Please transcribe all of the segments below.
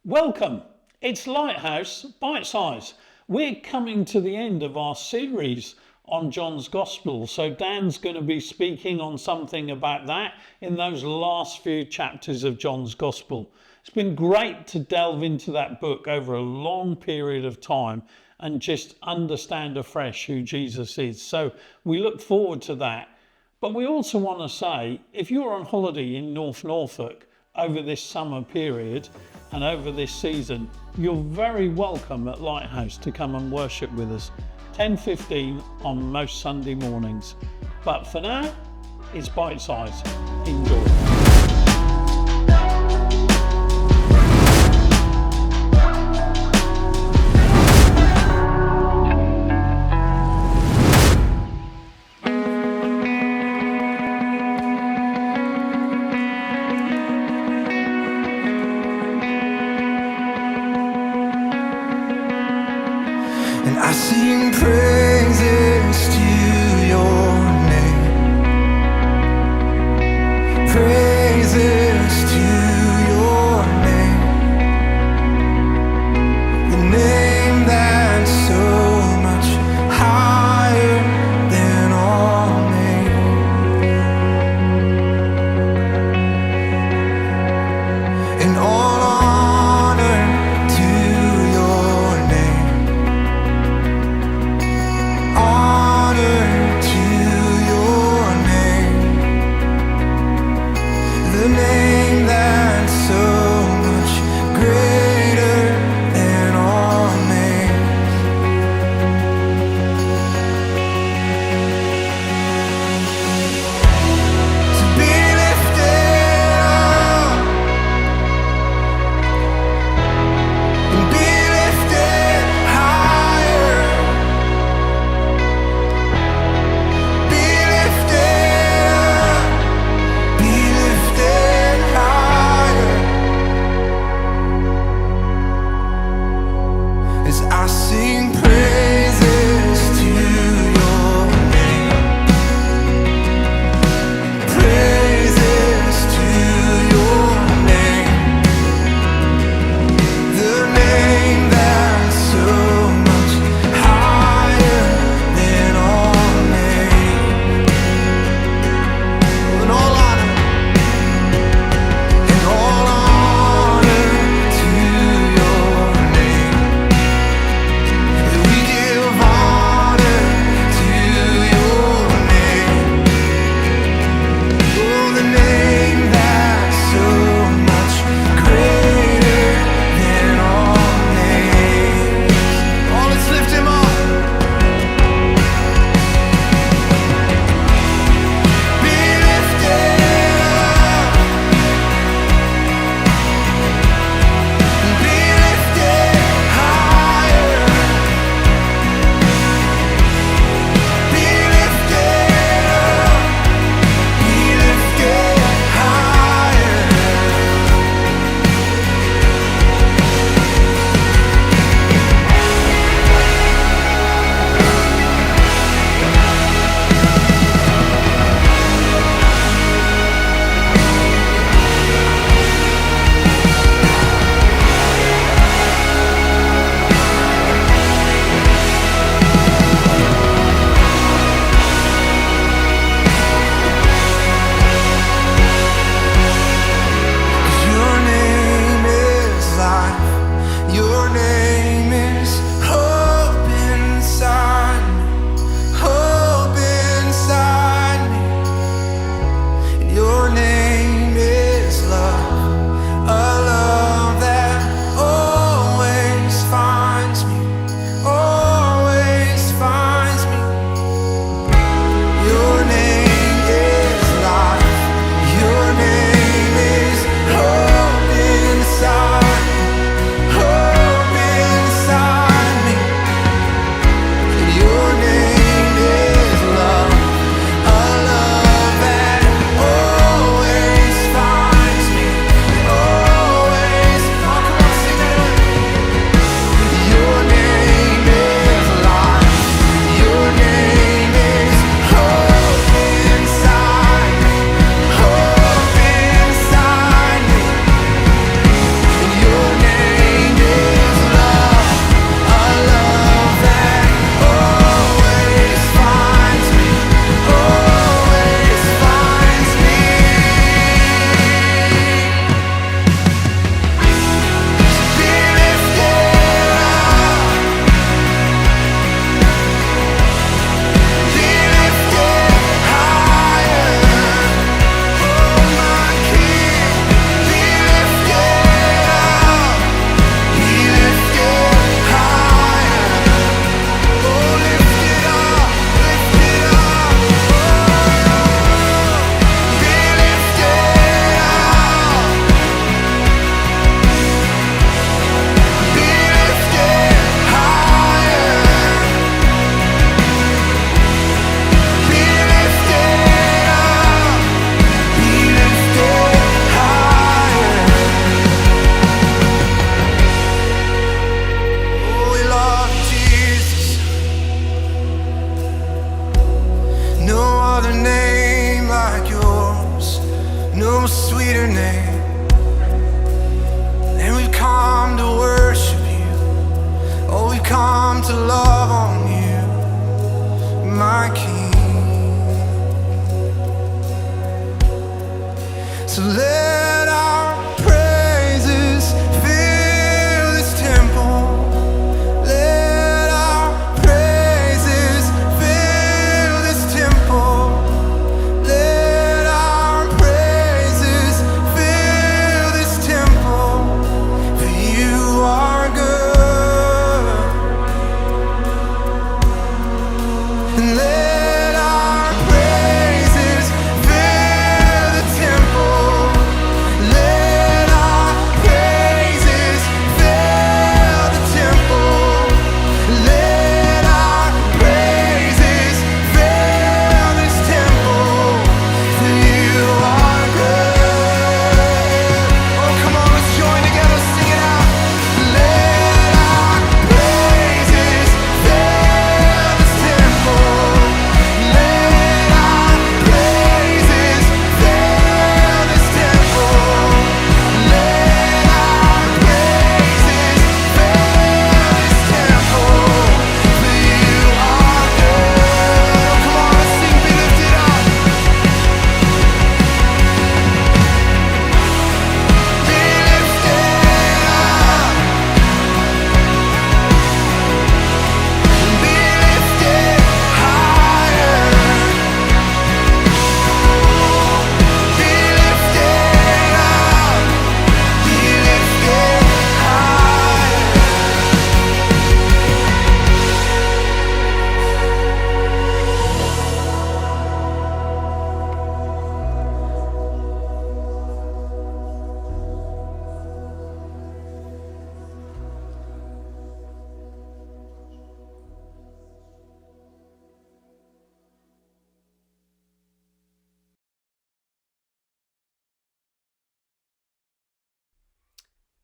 Welcome, it's Lighthouse, Bitesize. We're coming to the end of our series on John's Gospel, so Dan's going to be speaking on something about that in those last few chapters of John's Gospel. It's been great to delve into that book over a long period of time and just understand afresh who Jesus is. So we look forward to that. But we also want to say, if you're on holiday in North Norfolk over this summer period and over this season, you're very welcome at Lighthouse to come and worship with us, 10:15 on most Sunday mornings. But for now, it's Bite Size. Enjoy. And I sing praises to your name, praises to your name, the name that's so much higher than all names, and all honor to your name. Honor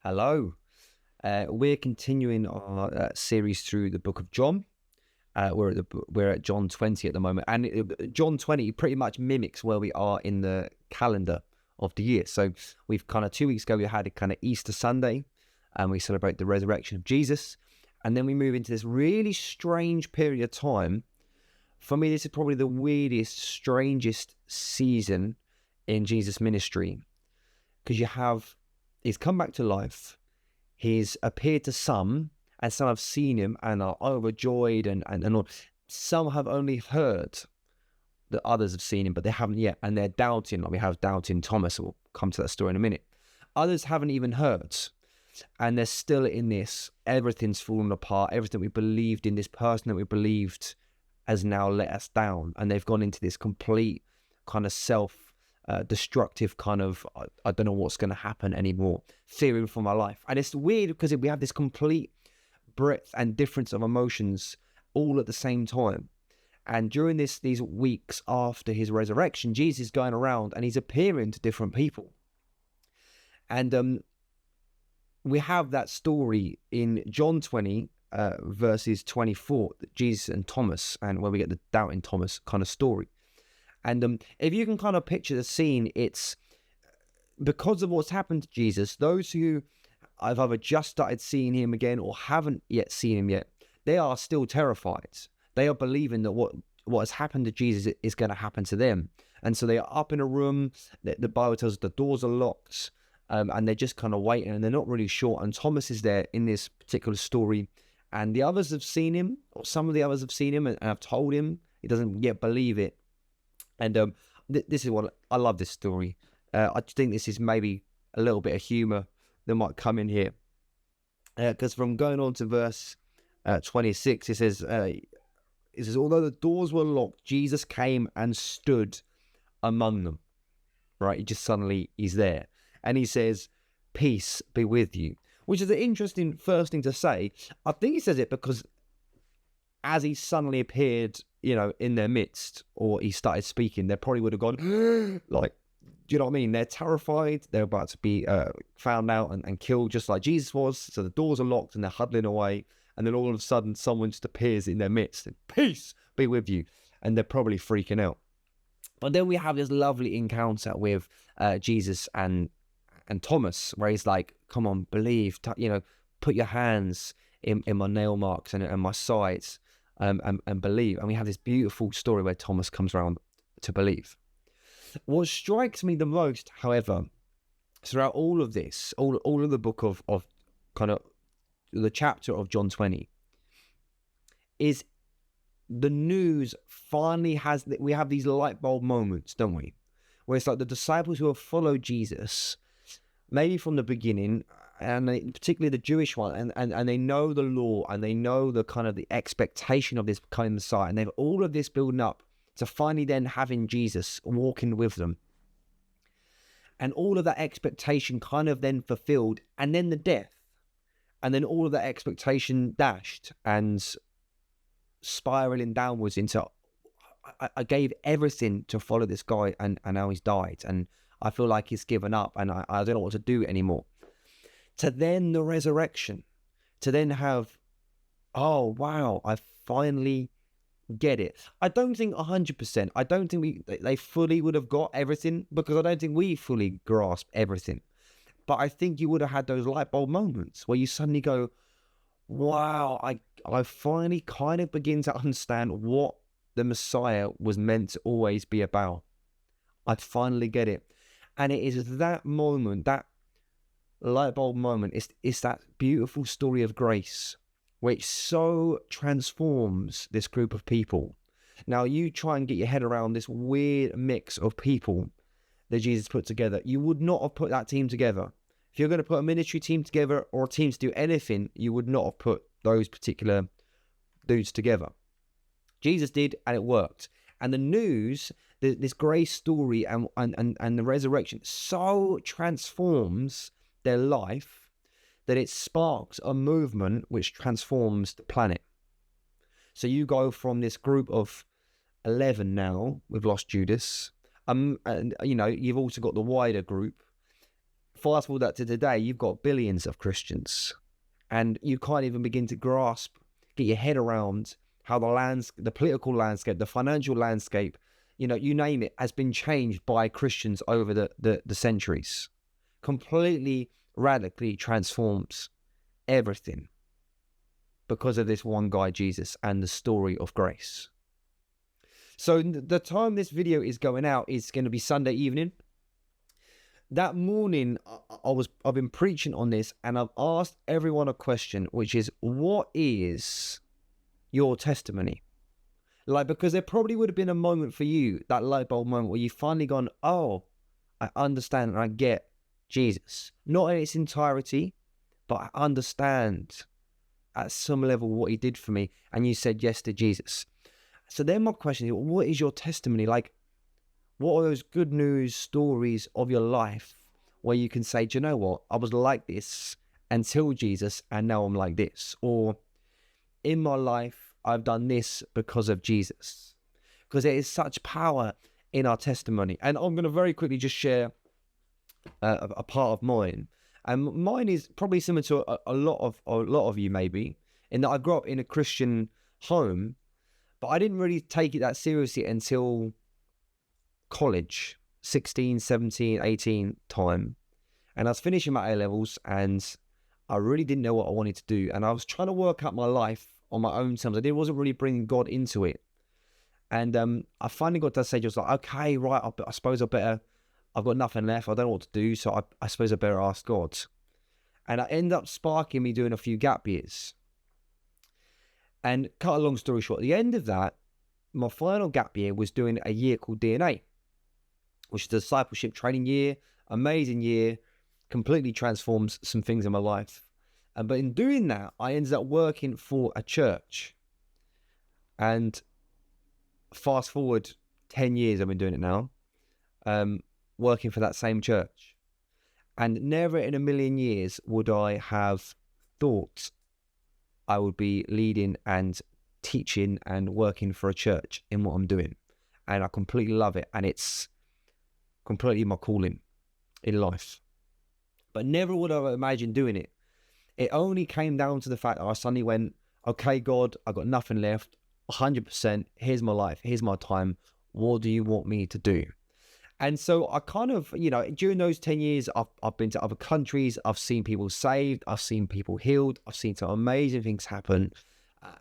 Hello. We're continuing our series through the book of John. We're at John 20 at the moment, and John 20 pretty much mimics where we are in the calendar of the year. So we've kind of 2 weeks ago we had a kind of Easter Sunday, and we celebrate the resurrection of Jesus, and then we move into this really strange period of time. For me, this is probably the weirdest, strangest season in Jesus' ministry, because he's come back to life, he's appeared to some, and some have seen him and are overjoyed and all. Some have only heard that others have seen him, but they haven't yet, and they're doubting, like we have doubting Thomas. We'll come to that story in a minute. Others haven't even heard, and they're still in this, everything's fallen apart, everything we believed in, this person that we believed has now let us down, and they've gone into this complete kind of destructive kind of, I don't know what's going to happen anymore, fearing for my life. And it's weird because we have this complete breadth and difference of emotions all at the same time. And during these weeks after his resurrection, Jesus is going around and he's appearing to different people. And we have that story in John 20, verses 24, Jesus and Thomas, and where we get the doubting Thomas kind of story. And if you can kind of picture the scene, it's because of what's happened to Jesus, those who I've either just started seeing him again or haven't yet seen him yet, they are still terrified. They are believing that what has happened to Jesus is going to happen to them. And so they are up in a room, the Bible tells us the doors are locked, and they're just kind of waiting, and they're not really sure. And Thomas is there in this particular story, and the others have seen him, or some of the others have seen him and have told him. He doesn't yet believe it. And this is what I love, this story. I think this is maybe a little bit of humor that might come in here, because from going on to verse 26, it says, although the doors were locked, Jesus came and stood among them. Right, he's there, and he says, "Peace be with you," which is an interesting first thing to say. I think he says it because as he suddenly appeared, in their midst, or he started speaking, they probably would have gone, like, do you know what I mean? They're terrified. They're about to be found out and killed, just like Jesus was. So the doors are locked and they're huddling away. And then all of a sudden, someone just appears in their midst and, "Peace be with you." And they're probably freaking out. But then we have this lovely encounter with Jesus and Thomas, where he's like, "Come on, believe, put your hands in my nail marks and my sides, and believe." And we have this beautiful story where Thomas comes around to believe. What strikes me the most, however, throughout all of this, all of the book of kind of the chapter of John 20, is the news finally we have these light bulb moments, don't we? Where it's like the disciples who have followed Jesus, maybe from the beginning, and particularly the Jewish one, and they know the law, and they know the kind of the expectation of this coming Messiah, and they've all of this building up to finally then having Jesus walking with them. And all of that expectation kind of then fulfilled, and then the death, and then all of that expectation dashed and spiraling downwards into, I gave everything to follow this guy, and now he's died, and I feel like he's given up, and I don't know what to do anymore. To then the resurrection, to then have, oh wow, I finally get it. I don't think 100%. I don't think they fully would have got everything, because I don't think we fully grasp everything. But I think you would have had those light bulb moments where you suddenly go, wow, I finally kind of begin to understand what the Messiah was meant to always be about. I finally get it. And it is that moment, that light bulb moment, it's that beautiful story of grace, which so transforms this group of people. Now, you try and get your head around this weird mix of people that Jesus put together. You would not have put that team together. If you're going to put a ministry team together, or a team to do anything, you would not have put those particular dudes together. Jesus did, and it worked. And the news, this grace story and the resurrection so transforms their life that it sparks a movement which transforms the planet. So you go from this group of 11 now, we've lost Judas, and you've also got the wider group, fast forward that to today, you've got billions of Christians, and you can't even begin to grasp, get your head around how the political landscape, the financial landscape, you name it, has been changed by Christians over the centuries. Completely, radically transforms everything because of this one guy, Jesus, and the story of grace. So the time this video is going out is going to be Sunday evening. That morning, I've been preaching on this, and I've asked everyone a question, which is, what is your testimony? Because there probably would have been a moment for you, that light bulb moment, where you finally gone, oh, I understand and I get Jesus. Not in its entirety, but I understand at some level what he did for me, and you said yes to Jesus. So then my question is, what is your testimony? Like, what are those good news stories of your life where you can say, do you know what? I was like this until Jesus, and now I'm like this. Or in my life, I've done this because of Jesus. Because there is such power in our testimony. And I'm going to very quickly just share a part of mine. And mine is probably similar to a lot of you, maybe, in that I grew up in a Christian home, but I didn't really take it that seriously until college, 16, 17, 18 time. And I was finishing my A-levels, and I really didn't know what I wanted to do. And I was trying to work out my life on my own terms. I wasn't really bringing God into it. And I finally got to that stage, I was like, okay, right, I suppose I've got nothing left. I don't know what to do, so I suppose I better ask God. And I ended up sparking me doing a few gap years. And cut a long story short, at the end of that, my final gap year was doing a year called DNA, which is a discipleship training year, amazing year, completely transforms some things in my life. But in doing that, I ended up working for a church. And fast forward 10 years, I've been doing it now. Working for that same church, and never in a million years would I have thought I would be leading and teaching and working for a church in what I'm doing. And I completely love it, and it's completely my calling in life. But never would I have imagined doing it. It only came down to the fact that I suddenly went, okay, God, I got nothing left, 100%, here's my life, here's my time, what do you want me to do? And so I kind of, during those 10 years, I've been to other countries. I've seen people saved. I've seen people healed. I've seen some amazing things happen.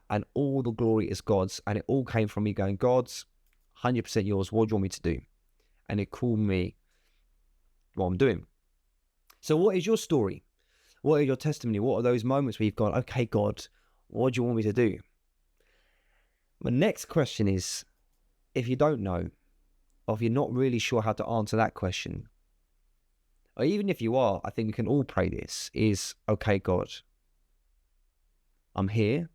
And all the glory is God's. And it all came from me going, God's 100% yours. What do you want me to do? And it called me what I'm doing. So what is your story? What is your testimony? What are those moments where you've gone, okay, God, what do you want me to do? My next question is, if you don't know, or if you're not really sure how to answer that question, or even if you are, I think we can all pray this, is, okay, God, I'm here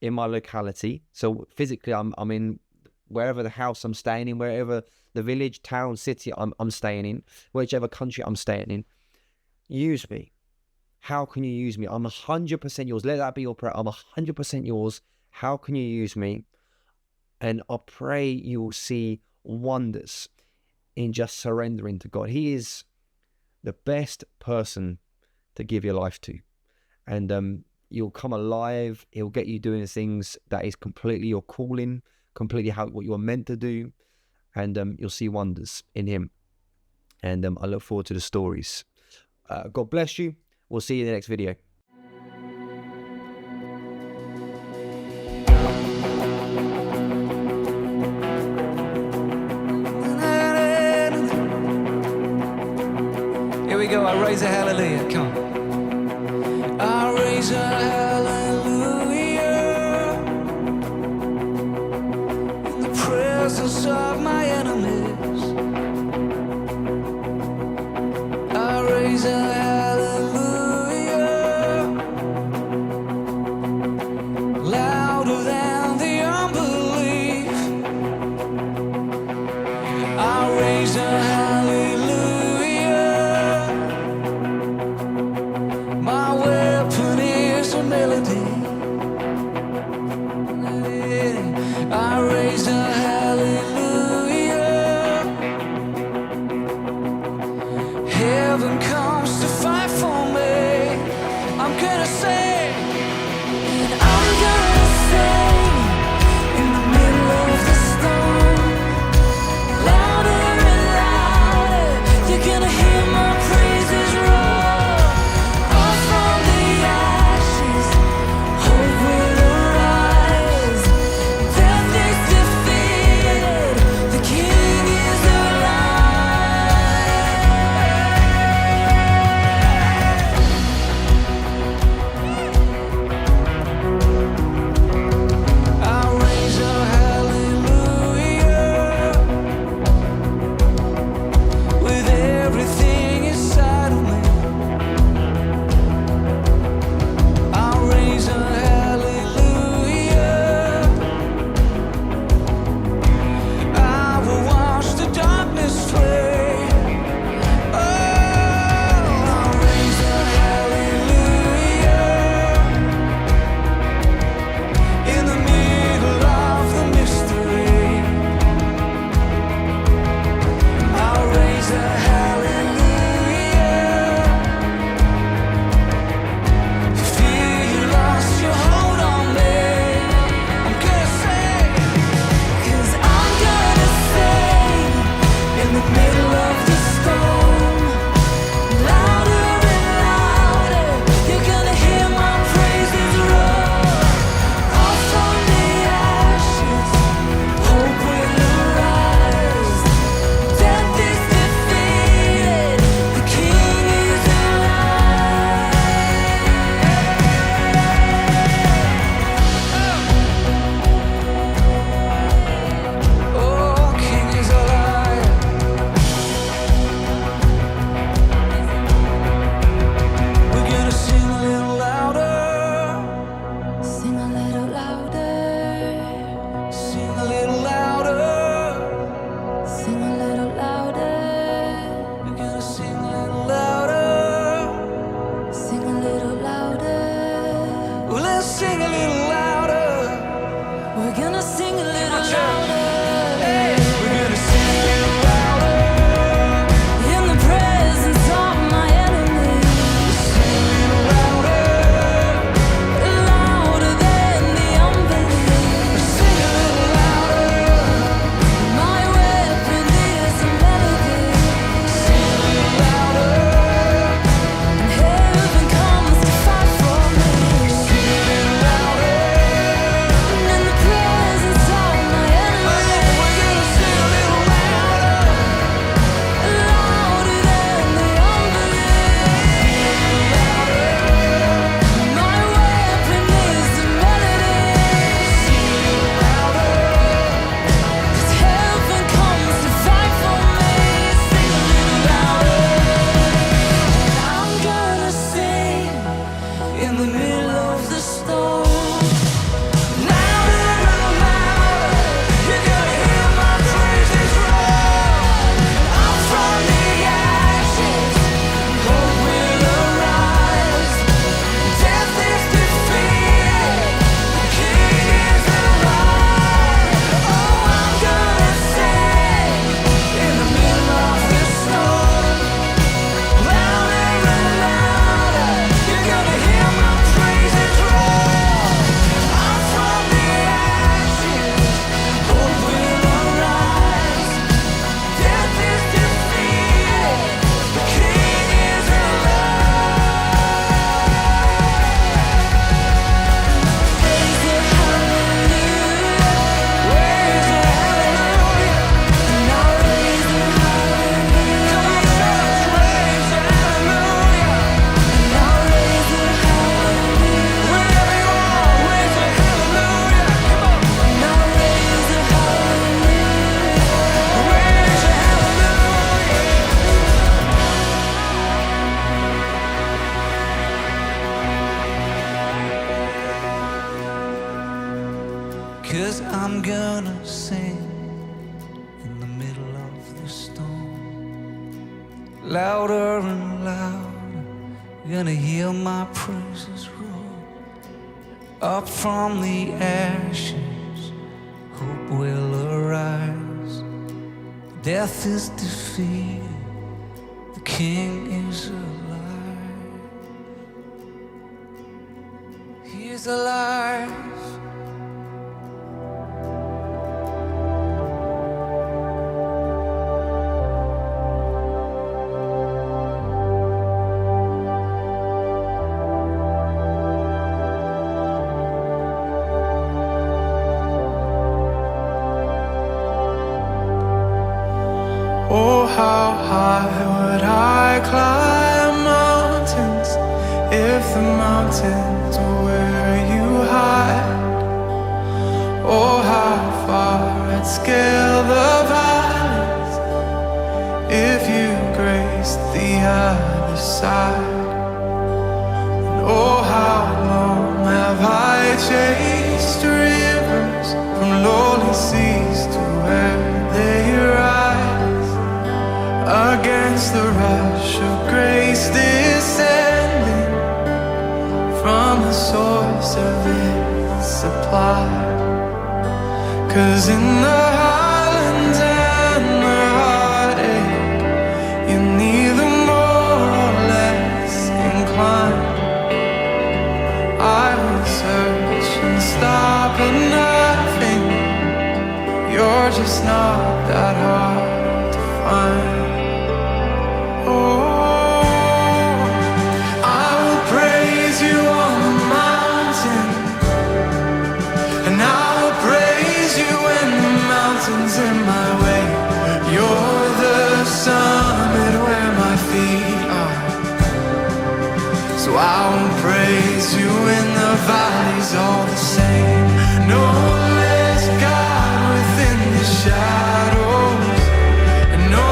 in my locality. So physically, I'm in wherever the house I'm staying in, wherever the village, town, city I'm staying in, whichever country I'm staying in. Use me. How can you use me? I'm 100% yours. Let that be your prayer. I'm 100% yours. How can you use me? And I pray you will see wonders in just surrendering to God. He is the best person to give your life to, and you'll come alive. He'll get you doing things that is completely your calling, completely what you're meant to do, and you'll see wonders in him. And I look forward to the stories. God bless you. We'll see you in the next video. I raise a hallelujah, come on. I raise a hallelujah in the presence of my enemies. I raise a hallelujah louder than the unbelief. I raise a hallelujah. My weapon is gonna say, and I'm gonna sing in the middle of the storm. Louder and louder, you're gonna hear my praises roar. Up from the ashes, hope will arise. Death is defeated, the King is I'll raise a hallelujah with everything inside of me. I'll raise a hallelujah. I will watch the darkness flee. Oh, I'll raise a hallelujah in the middle of the mystery. I'll raise a hallelujah. Fear you lost your hold on me. I'm gonna say, 'cause I'm gonna sing in the middle of the storm. Louder and louder, you're gonna hear my praises roar. Up from the ashes, hope will arise. Death is defeated, the King is alive. Oh, King is alive. We're gonna sing a little louder. Sing a little louder. Sing a little louder. Sing a little louder. We're gonna sing a little louder. Sing a little louder. Well, let's sing a little louder. We're gonna sing a little louder. Hey, we're gonna sing a little louder in the presence of my enemies. Sing a little louder, louder than the unbelief. Sing a little louder. My weapon is a melody. Sing a little louder, and heaven comes to fight for me. Sing a little louder, and in the presence of my enemies. We're gonna sing a little louder, louder than the unbelief. My weapon is a melody. Sing a little louder, 'cause heaven comes to fight for me. Sing a little louder. I'm gonna sing in the middle of the storm. Louder and louder, you're gonna hear my praises roar. Up from the ashes, hope will arise. Death is defeated, the King is alive. Oh, I'm gonna sing in the middle of the storm. Louder and louder, you're gonna hear my praises roar. Up from the ashes, hope will arise. Death is defeated, the King is alive. Raise a hallelujah, raise a hallelujah, and I'll raise a hallelujah. Come on, church, raise a hallelujah, and I'll raise a hallelujah. Wherever you are, raise a hallelujah. Come on, and I'll raise a hallelujah, raise a hallelujah. 'Cause I'm gonna sing in the middle of the storm. Louder and louder, you're gonna hear my praises roar. Up from the ashes, hope will arise. Death is defeated, the King is alive. is alive. Oh, how high would I climb mountains if the mountains were where you hide? Oh, how far I'd scale the valleys if you graced the other side. And oh, how long have I chased rivers from lonely seas to where they rise? Against the rush of grace descending from the source of its supply. 'Cause in the highlands and the heartache, you're neither more or less inclined. I would search and stop at nothing. You're just not that hard to find. In my way, you're the summit where my feet are. So I will praise you in the valleys all the same. No less God within the shadows, and no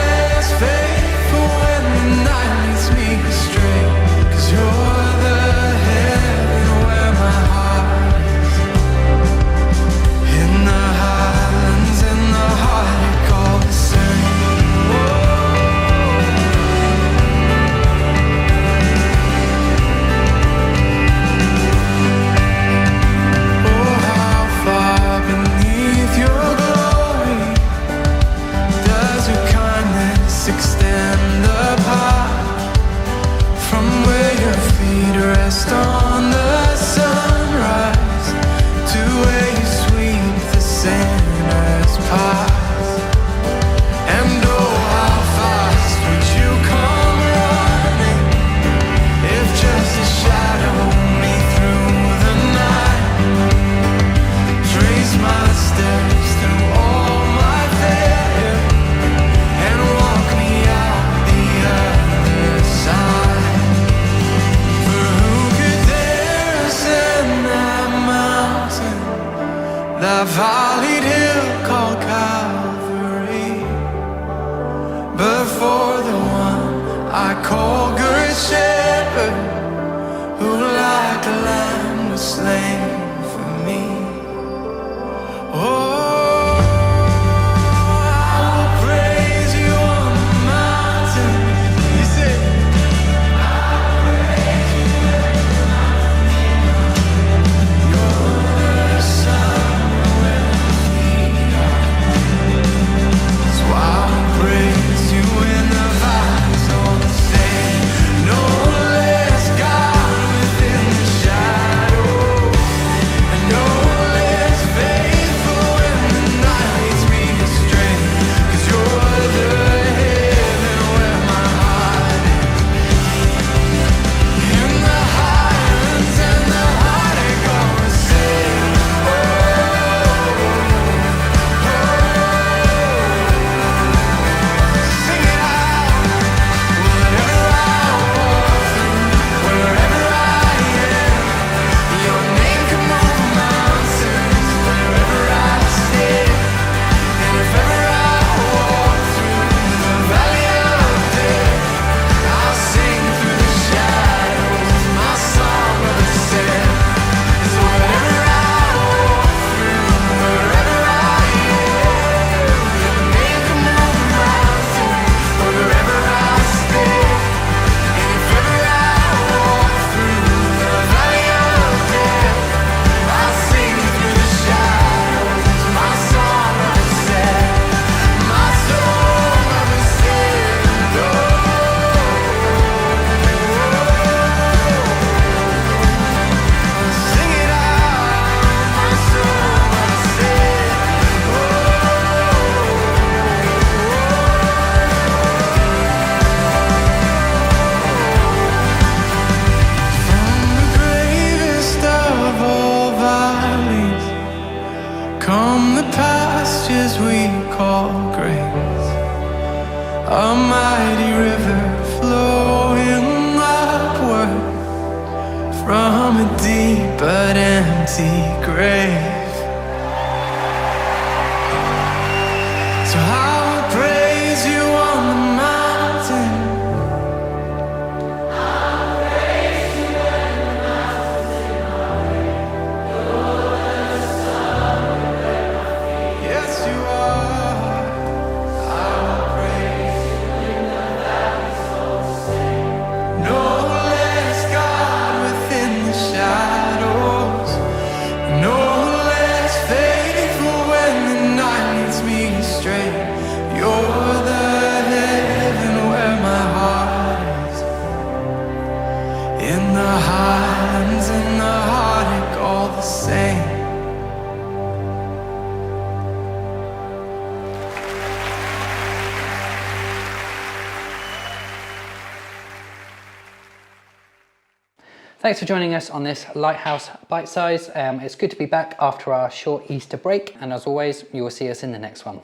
less faithful when the night leads me astray. 'Cause you're the heaven where my heart is. In the highlands and the heartache all the same. Oh, how far beneath your glory does your kindness extend apart? From where your feet rest on the sunrise to where you sweep the sinner's path. And oh, how fast would you come running if just a shadow me through the night? Trace my steps through all my failure and walk me out the other side. For who could dare ascend that mountain, that valleyed hill called Calvary, before the one I call Good Shepherd, who like a lamb was slain for me? Oh, I will praise you on the mountain. You say, you're the sun where my feet are. So I will praise you in the valleys all the same. No less God within the shadow, and no less faithful a mighty river flowing upward from a deep but empty grave. So I will praise you on the mountain. I'll praise you in the mountain. You're the sun under my feet. Yes, you are. I will praise you in the valley so sing. No less God within the shadows. No less faithful when the night leads me astray. You're the heaven where my heart is. In the highlands and the heartache all the same. Thanks for joining us on this Lighthouse Bitesize. It's good to be back after our short Easter break, and as always, you will see us in the next one.